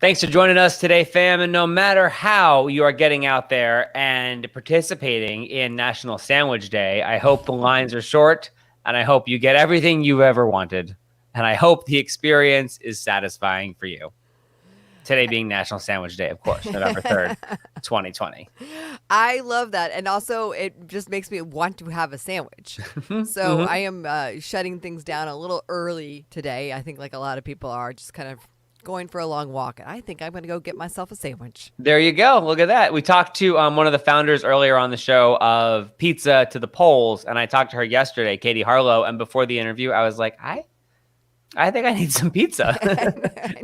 Thanks for joining us today, fam. And no matter how you are getting out there and participating in National Sandwich Day, I hope the lines are short and I hope you get everything you've ever wanted. And I hope the experience is satisfying for you. Today being National Sandwich Day, of course, November 3rd, 2020. I love that. And also, it just makes me want to have a sandwich. So I am shutting things down a little early today. I think like a lot of people are just kind of going for a long walk. And I think I'm going to go get myself a sandwich. There you go. Look at that. We talked to one of the founders earlier on the show of Pizza to the Polls. And I talked to her yesterday, Katie Harlow. And before the interview, I was like, I think I need some pizza.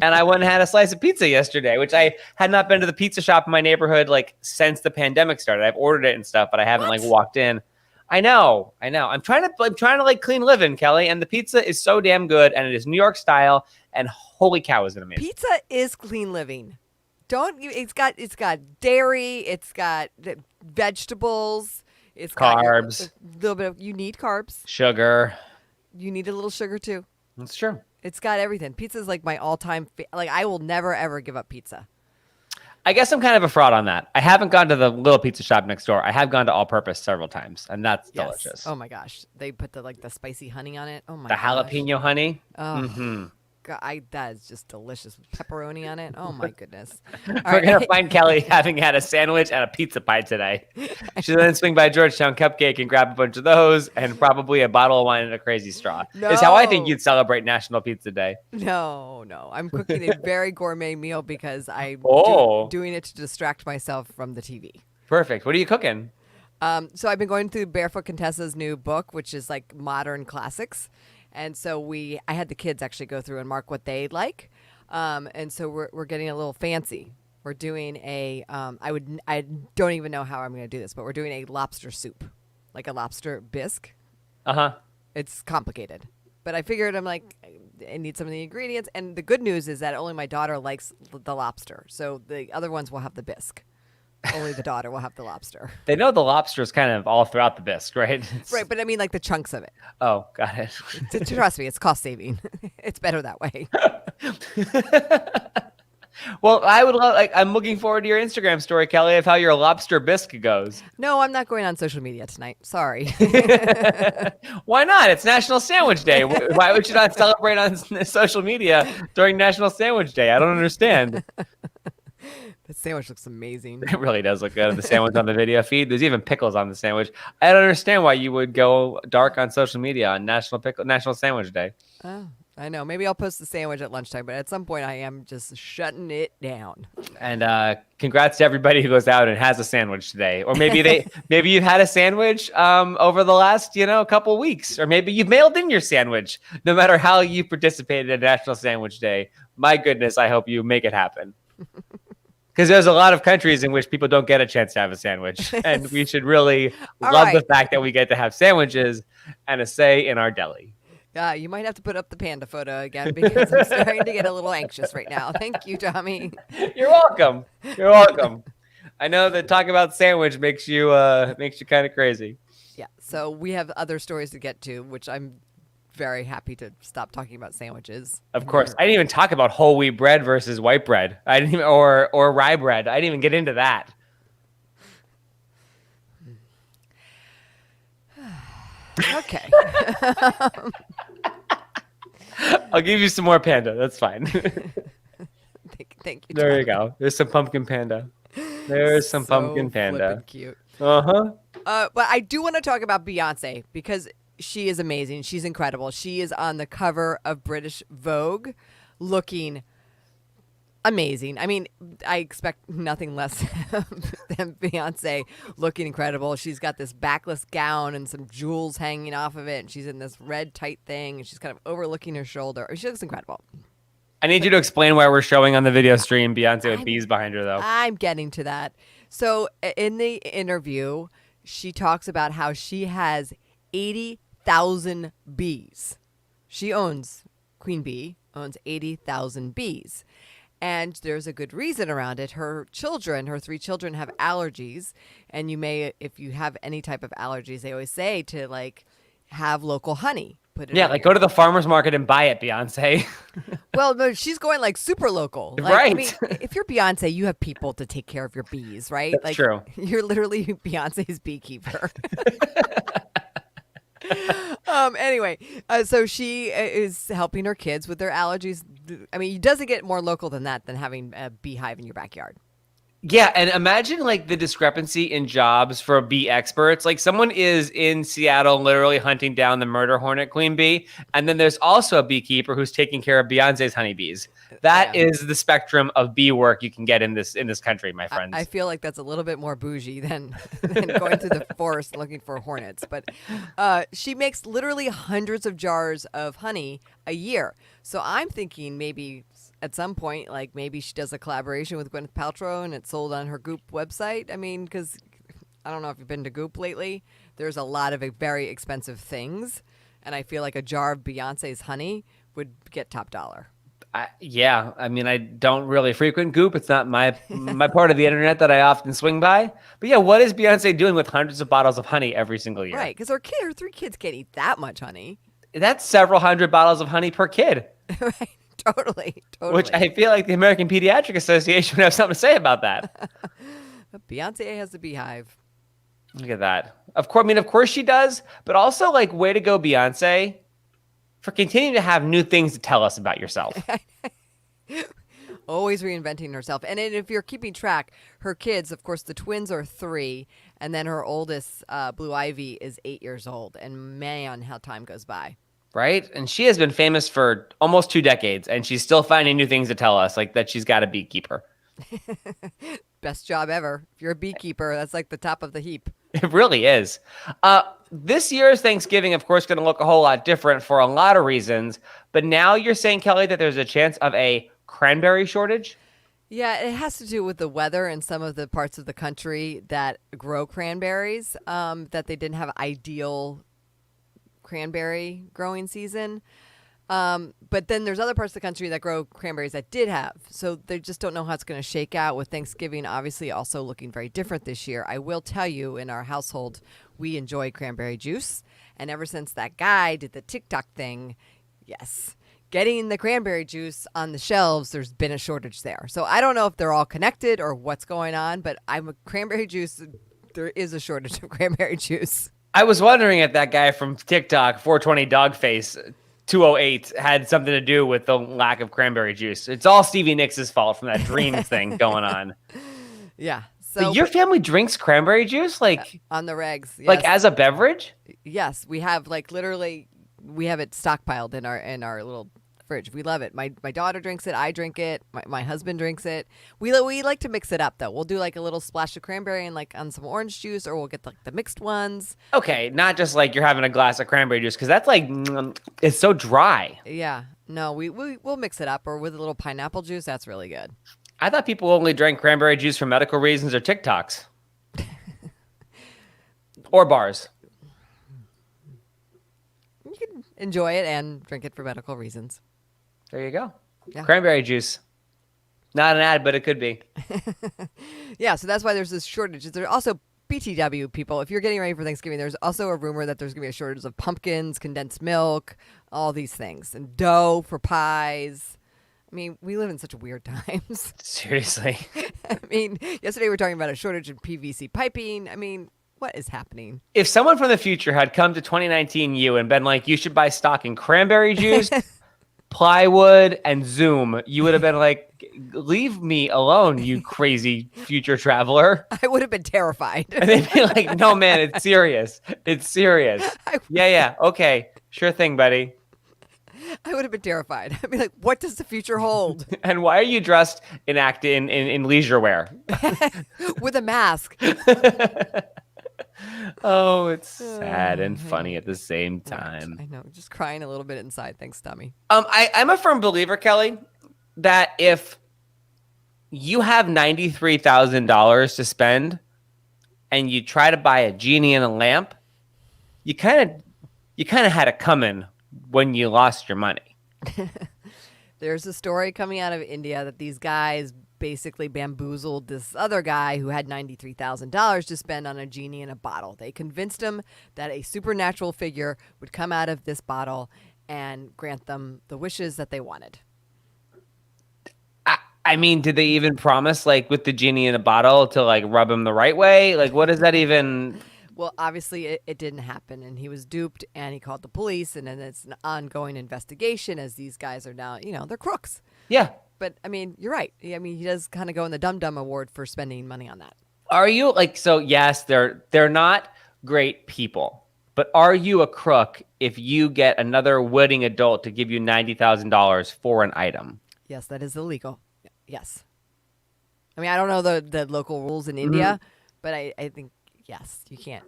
And I went and had a slice of pizza yesterday, which I had not been to the pizza shop in my neighborhood like since the pandemic started. I've ordered it and stuff, but I haven't like walked in. I know. I'm trying to like clean living, Kelly, and the pizza is so damn good and it is New York style and holy cow, is it amazing. Pizza is clean living. It's got dairy, it's got vegetables, it's carbs. Got a little bit of, you need carbs. Sugar. You need a little sugar too. That's true. It's got everything. Pizza is like my all-time like I will never ever give up pizza. I guess I'm kind of a fraud on that. I haven't gone to the little pizza shop next door. I have gone to All Purpose several times, and that's delicious. Oh my gosh, they put the spicy honey on it. Oh my gosh. The jalapeno honey. Oh. God, that is just delicious with pepperoni on it. Oh my goodness. We're going to find Kelly having had a sandwich and a pizza pie today. She'll then swing by Georgetown Cupcake and grab a bunch of those and probably a bottle of wine and a crazy straw. No. Is how I think you'd celebrate National Pizza Day. No. I'm cooking a very gourmet meal because I'm doing it to distract myself from the TV. Perfect. What are you cooking? So I've been going through Barefoot Contessa's new book, which is like modern classics. And so I had the kids actually go through and mark what they like. And so we're getting a little fancy. We're doing I don't even know how I'm going to do this, but we're doing a lobster soup, like a lobster bisque. It's complicated, but I figured I need some of the ingredients. And the good news is that only my daughter likes the lobster. So the other ones will have the bisque. Only the daughter will have the lobster. They know the lobster is kind of all throughout the bisque, right? Right, but I mean like the chunks of it. Oh, got it. Trust me, it's cost saving. It's better that way. Well, I would love. I'm looking forward to your Instagram story, Kelly, of how your lobster bisque goes. No, I'm not going on social media tonight. Sorry. Why not? It's National Sandwich Day. Why would you not celebrate on social media during National Sandwich Day? I don't understand. The sandwich looks amazing. It really does look good. The sandwich on the video feed. There's even pickles on the sandwich. I don't understand why you would go dark on social media on National Sandwich Day. Oh, I know. Maybe I'll post the sandwich at lunchtime, but at some point I am just shutting it down. And congrats to everybody who goes out and has a sandwich today. Or maybe maybe you've had a sandwich over the last couple weeks, or maybe you've mailed in your sandwich. No matter how you participated in National Sandwich Day, my goodness, I hope you make it happen. Because there's a lot of countries in which people don't get a chance to have a sandwich. And we should really love the fact that we get to have sandwiches and a say in our deli. You might have to put up the panda photo again because I'm starting to get a little anxious right now. Thank you, Tommy. You're welcome. You're welcome. I know that talking about sandwich makes you kind of crazy. Yeah. So we have other stories to get to, which I'm very happy to stop talking about sandwiches. Of course. I didn't even talk about whole wheat bread versus white bread. I didn't even, or rye bread. I didn't even get into that. Okay. I'll give you some more panda. That's fine. Thank you. There you go. There's some pumpkin panda. There's some pumpkin panda. Cute. But I do want to talk about BEEyonce because she is amazing. She's incredible. She is on the cover of British Vogue looking amazing. I mean, I expect nothing less than Beyonce looking incredible. She's got this backless gown and some jewels hanging off of it. And she's in this red tight thing and she's kind of overlooking her shoulder. She looks incredible. I need you to explain why we're showing on the video stream Beyonce with bees behind her, though. I'm getting to that. So in the interview, she talks about how she has 80,000 bees. She Queen Bee owns 80,000 bees. And there's a good reason around it. Her 3 children have allergies. And you may, if you have any type of allergies, they always say to have local honey put it Yeah, on like your. go to the farmer's market and buy it, Beyonce. Well, no, she's going like super local. Like, I mean, Right. if you're Beyonce, you have people to take care of your bees, right? That's Like true. you're literally Beyonce's beekeeper. Anyway, so she is helping her kids with their allergies. I mean, it doesn't get more local than that than having a beehive in your backyard. Yeah, and imagine like the discrepancy in jobs for bee experts. Like someone is in Seattle literally hunting down the murder hornet queen bee, and then there's also a beekeeper who's taking care of Beyonce's honeybees. That Yeah. is the spectrum of bee work you can get in this country, my I friends. feel like that's a little bit more bougie than than going through the forest looking for hornets. But she makes literally hundreds of jars of honey a year. So I'm thinking maybe at some point, like maybe she does a collaboration with Gwyneth Paltrow and it's sold on her Goop website. I mean, because I don't know if you've been to Goop lately. There's a lot of very expensive things, and I feel like a jar of Beyonce's honey would get top dollar. Yeah, I mean, I don't really frequent Goop. It's not my part of the internet that I often swing by. But yeah, what is Beyonce doing with hundreds of bottles of honey every single year? Right, because her 3 kids can't eat that much honey. That's several hundred bottles of honey per kid, Right, totally. which I feel like the American Pediatric Association would have something to say about that. Beyonce has a beehive. Look at that. Of course she does, but also like way to go, Beyonce, for continuing to have new things to tell us about yourself. Always reinventing herself. And then if you're keeping track, her kids, of course, the twins are 3, and then her oldest, Blue Ivy, is 8 years old. And man, how time goes by. Right? And she has been famous for almost 2 decades, and she's still finding new things to tell us, like that she's got a beekeeper. Best job ever. If you're a beekeeper, that's like the top of the heap. It really is. This year's Thanksgiving, of course, going to look a whole lot different for a lot of reasons. But now you're saying, Kelly, that there's a chance of a cranberry shortage? Yeah, it has to do with the weather in some of the parts of the country that grow cranberries, that they didn't have ideal cranberry growing season. But then there's other parts of the country that grow cranberries that did have. So they just don't know how it's going to shake out with Thanksgiving obviously also looking very different this year. I will tell you, in our household, we enjoy cranberry juice. And ever since that guy did the TikTok thing, yes, getting the cranberry juice on the shelves, there's been a shortage there. So I don't know if they're all connected or what's going on, but cranberry juice, there is a shortage of cranberry juice. I was wondering if that guy from TikTok, 420 Dogface 208, had something to do with the lack of cranberry juice. It's all Stevie Nicks' fault from that Dreams thing going on. Yeah. So But your family drinks cranberry juice? Like on the regs. Yes. like as a beverage? Yes, we have like literally we have it stockpiled in our little fridge. We love it. My daughter drinks it. I drink it. My husband drinks it. We like to mix it up though. We'll do like a little splash of cranberry and like on some orange juice, or we'll get like the mixed ones. Okay, not just like you're having a glass of cranberry juice, because that's like, it's so dry. Yeah. No, we'll mix it up, or with a little pineapple juice. That's really good. I thought people only drank cranberry juice for medical reasons or TikToks. Or bars. You can enjoy it and drink it for medical reasons. There you go. Yeah. Cranberry juice. Not an ad, but it could be. Yeah, so that's why there's this shortage. There's also BTW people. If you're getting ready for Thanksgiving, there's also a rumor that there's going to be a shortage of pumpkins, condensed milk, all these things, and dough for pies. I mean, we live in such weird times. Seriously. I mean, yesterday we were talking about a shortage in PVC piping. I mean, what is happening? If someone from the future had come to 2019 you and been like, you should buy stock in cranberry juice, plywood, and Zoom, you would have been like, leave me alone, you crazy future traveler. I would have been terrified. And they'd be like, no, man, it's serious. It's serious. Yeah. Okay. Sure thing, buddy. I would have been terrified. I'd be like, what does the future hold? And why are you dressed in leisure wear? With a mask. Oh, it's sad and funny at the same time. I know. Just crying a little bit inside. Thanks, Tommy. I'm a firm believer, Kelly, that if you have $93,000 to spend and you try to buy a genie and a lamp, you kind of had it coming when you lost your money. There's a story coming out of India that these guys basically bamboozled this other guy who had $93,000 to spend on a genie in a bottle. They convinced him that a supernatural figure would come out of this bottle and grant them the wishes that they wanted. I mean, did they even promise, like, with the genie in a bottle to, like, rub him the right way? Like, what does that even... Well, obviously, it didn't happen, and he was duped, and he called the police, and then it's an ongoing investigation as these guys are now, they're crooks. Yeah. But, I mean, you're right. I mean, he does kind of go in the Dum Dum Award for spending money on that. Are you, like, so, yes, they're not great people, but are you a crook if you get another witting adult to give you $90,000 for an item? Yes, that is illegal. Yes. I mean, I don't know the local rules in India, but I think, yes, you can't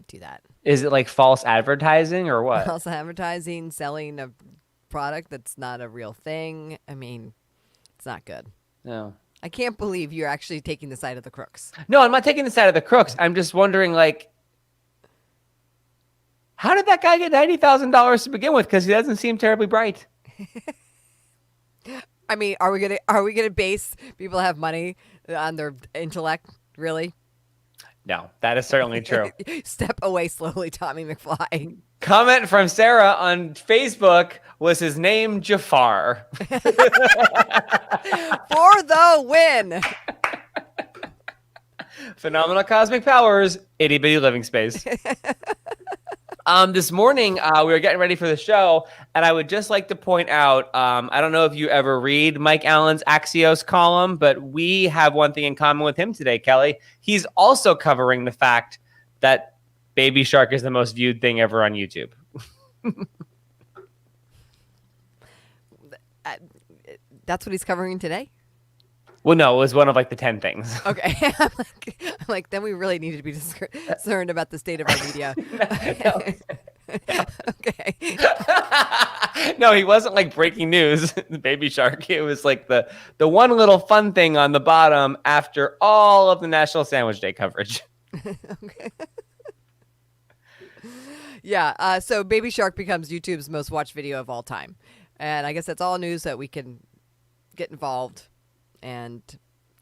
do that. Is it like false advertising or what? False advertising, selling a product that's not a real thing. I mean, it's not good. No. I can't believe you're actually taking the side of the crooks. No, I'm not taking the side of the crooks. I'm just wondering, like, how did that guy get $90,000 to begin with? Because he doesn't seem terribly bright. I mean, are we gonna base people that have money on their intellect? Really? No, that is certainly true. Step away slowly, Tommy McFly. Comment from Sarah on Facebook, was his name Jafar? For the win. Phenomenal cosmic powers, itty bitty living space. This morning, we were getting ready for the show, and I would just like to point out, I don't know if you ever read Mike Allen's Axios column, but we have one thing in common with him today, Kelly. He's also covering the fact that Baby Shark is the most viewed thing ever on YouTube. That's what he's covering today? Well, no, it was one of like the 10 things. Okay. I'm like, then we really need to be concerned about the state of our media. Okay. No, he wasn't like breaking news, Baby Shark. It was like the one little fun thing on the bottom after all of the National Sandwich Day coverage. Okay. Yeah. So Baby Shark becomes YouTube's most watched video of all time. And I guess that's all news that we can get involved and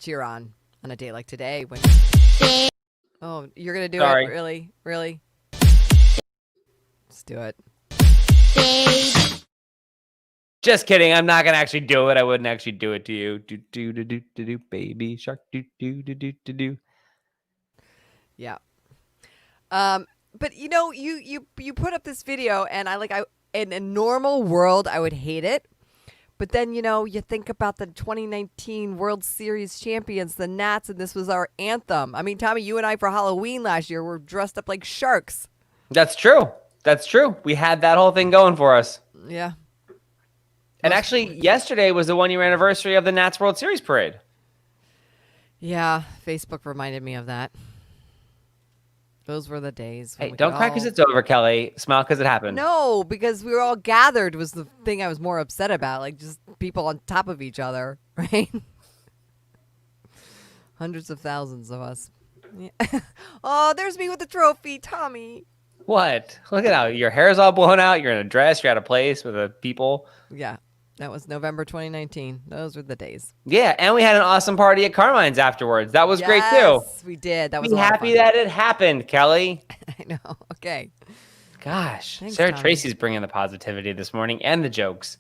cheer on a day like today. When oh, you're going to do Sorry. it? Really? Really? Let's do it. Just kidding. I'm not going to actually do it. I wouldn't actually do it to you. Do, Baby Shark. Do. Yeah. But you put up this video, and I in a normal world I would hate it. But then, you think about the 2019 World Series champions, the Nats, and this was our anthem. I mean, Tommy, you and I for Halloween last year were dressed up like sharks. That's true. We had that whole thing going for us. Yeah. And actually, yesterday was the 1-year anniversary of the Nats World Series parade. Yeah, Facebook reminded me of that. Those were the days. Hey, don't cry because it's over, Kelly. Smile because it happened. No, because we were all gathered was the thing I was more upset about. Like, just people on top of each other, right? Hundreds of thousands of us. Yeah. Oh, there's me with the trophy, Tommy. What? Look at how your hair's all blown out. You're in a dress. You're at a place with the people. Yeah, that was November 2019. Those were the days. Yeah, and we had an awesome party at Carmine's afterwards. That was great, too. Yes, we did. That was Be happy that it happened, Kelly. I know. Okay. Gosh, Thanks, Sarah Tommy. Tracy's bringing the positivity this morning and the jokes.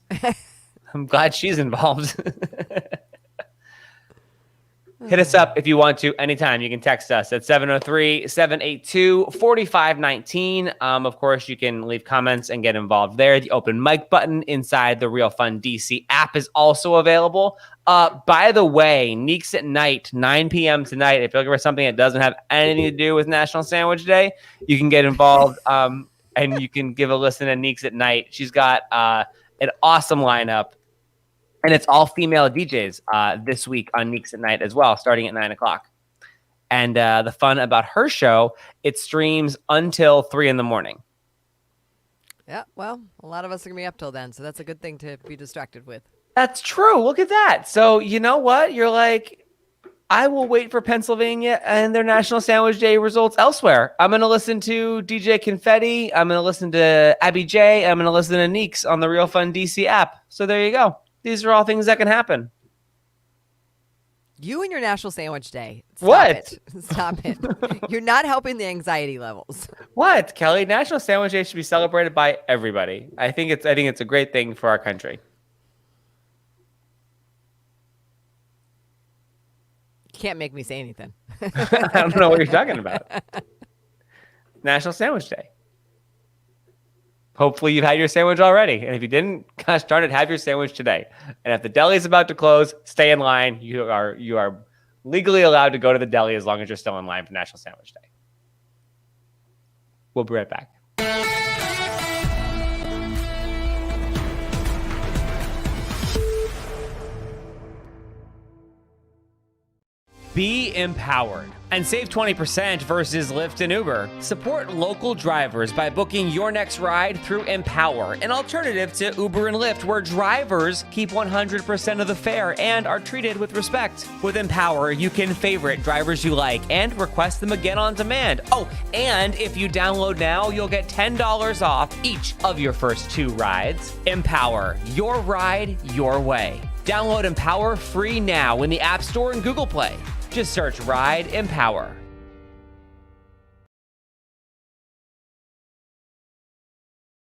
I'm glad she's involved. Hit us up if you want to anytime. You can text us at 703-782-4519. Of course, you can leave comments and get involved there. The open mic button inside the Real Fun DC app is also available. By the way, Nicks at Night, 9 p.m. tonight. If you're looking for something that doesn't have anything to do with National Sandwich Day, you can get involved and you can give a listen to Nicks at Night. She's got an awesome lineup. And it's all female DJs this week on Nicks at Night as well, starting at 9 o'clock. And the fun about her show, it streams until 3 in the morning. Yeah, well, a lot of us are going to be up till then, so that's a good thing to be distracted with. That's true. Look at that. So you know what? You're like, I will wait for Pennsylvania and their National Sandwich Day results elsewhere. I'm going to listen to DJ Confetti. I'm going to listen to Abby J. I'm going to listen to Nicks on the Real Fun DC app. So there you go. These are all things that can happen. You and your National Sandwich Day. Stop What? It. Stop it. You're not helping the anxiety levels. What, Kelly? National Sandwich Day should be celebrated by everybody. I think it's a great thing for our country. You can't make me say anything. I don't know what you're talking about. National Sandwich Day. Hopefully you've had your sandwich already. And if you didn't, gosh darn it, have your sandwich today. And if the deli is about to close, stay in line. You are legally allowed to go to the deli as long as you're still in line for National Sandwich Day. We'll be right back. Be empowered and save 20% versus Lyft and Uber. Support local drivers by booking your next ride through Empower, an alternative to Uber and Lyft where drivers keep 100% of the fare and are treated with respect. With Empower, you can favorite drivers you like and request them again on demand. Oh, and if you download now, you'll get $10 off each of your first 2 rides. Empower, your ride, your way. Download Empower free now in the App Store and Google Play. Just search Ride Empower.